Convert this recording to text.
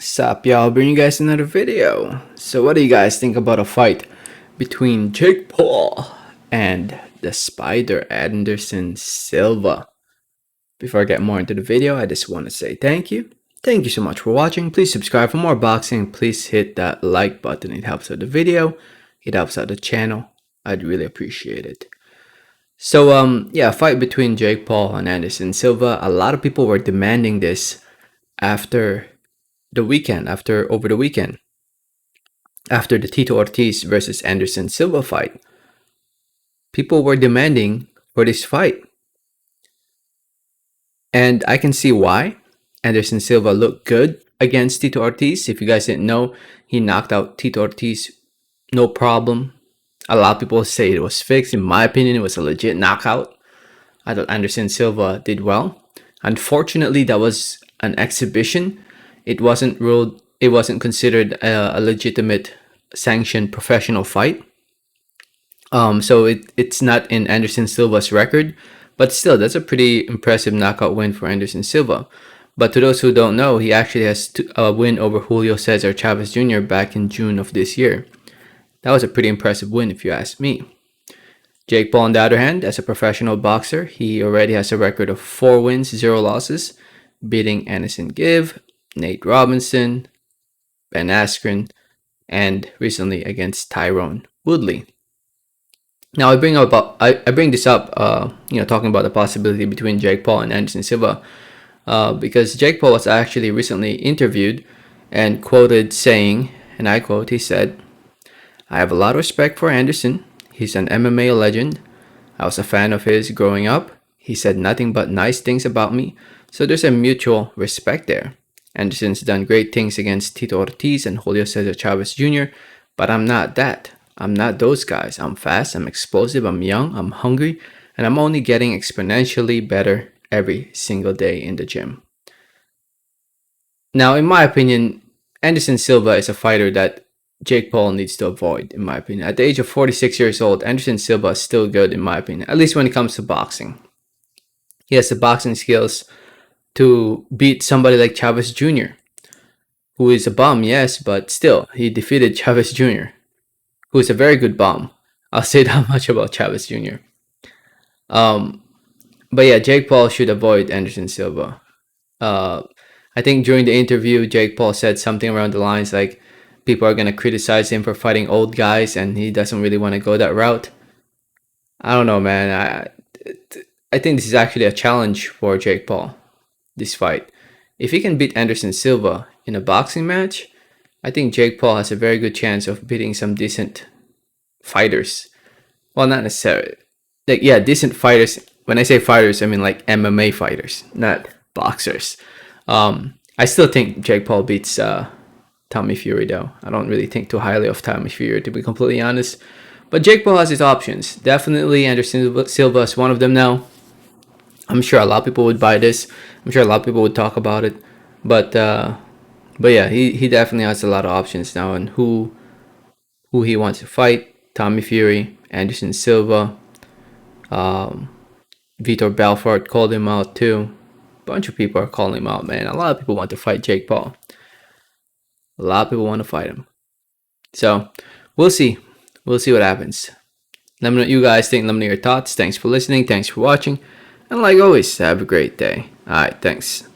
Sup y'all, bring you guys another video. So what do you guys think about a fight between Jake Paul and the Spider Anderson Silva? Before I get more into the video, I just want to say thank you. Thank you so much for watching. Please subscribe for more boxing. Please hit that like button. It helps out the video. It helps out the channel. I'd really appreciate it. So yeah, fight between Jake Paul and Anderson Silva. A lot of people were demanding this after over the weekend, after the Tito Ortiz versus Anderson Silva fight. People were demanding for this fight. And I can see why. Anderson Silva looked good against Tito Ortiz. If you guys didn't know, he knocked out Tito Ortiz no problem. A lot of people say it was fixed. In my opinion, it was a legit knockout. I thought Anderson Silva did well. Unfortunately, that was an exhibition. It wasn't considered a legitimate sanctioned professional fight. So it's not in Anderson Silva's record, but still, that's a pretty impressive knockout win for Anderson Silva. But to those who don't know, he actually has a win over Julio Cesar Chavez Jr. back in June of this year. That was a pretty impressive win, if you ask me. Jake Paul, on the other hand, as a professional boxer, he already has a record of 4 wins, 0 losses, beating Anderson Give, Nate Robinson, Ben Askren, and recently against Tyrone Woodley. Now I bring this up, talking about the possibility between Jake Paul and Anderson Silva, because Jake Paul was actually recently interviewed and quoted saying, and I quote, he said, "I have a lot of respect for Anderson. He's an MMA legend. I was a fan of his growing up. He said nothing but nice things about me, so there's a mutual respect there. Anderson's done great things against Tito Ortiz and Julio Cesar Chavez Jr., but I'm not that. I'm not those guys. I'm fast, I'm explosive, I'm young, I'm hungry, and I'm only getting exponentially better every single day in the gym." Now, in my opinion, Anderson Silva is a fighter that Jake Paul needs to avoid, in my opinion. At the age of 46 years old, Anderson Silva is still good, in my opinion, at least when it comes to boxing. He has the boxing skills to beat somebody like Chavez Jr., who is a bum, yes, but still, he defeated Chavez Jr., who is a very good bum. I'll say that much about Chavez Jr. But yeah, Jake Paul should avoid Anderson Silva. I think during the interview, Jake Paul said something around the lines like, people are going to criticize him for fighting old guys and he doesn't really want to go that route. I don't know, man. I think this is actually a challenge for Jake Paul, this fight. If he can beat Anderson Silva in a boxing match, I think Jake Paul has a very good chance of beating some decent fighters. Well, not necessarily. Decent fighters. When I say fighters, I mean like MMA fighters, not boxers. I still think Jake Paul beats Tommy Fury, though. I don't really think too highly of Tommy Fury, to be completely honest. But Jake Paul has his options. Definitely Anderson Silva is one of them now. I'm sure a lot of people would buy this. I'm sure a lot of people would talk about it. But yeah, he definitely has a lot of options now on who he wants to fight. Tommy Fury, Anderson Silva, Vitor Belfort called him out too. A bunch of people are calling him out, man. A lot of people want to fight Jake Paul. A lot of people want to fight him. So we'll see. We'll see what happens. Let me know what you guys think. Let me know your thoughts. Thanks for listening. Thanks for watching. And like always, have a great day. Alright, thanks.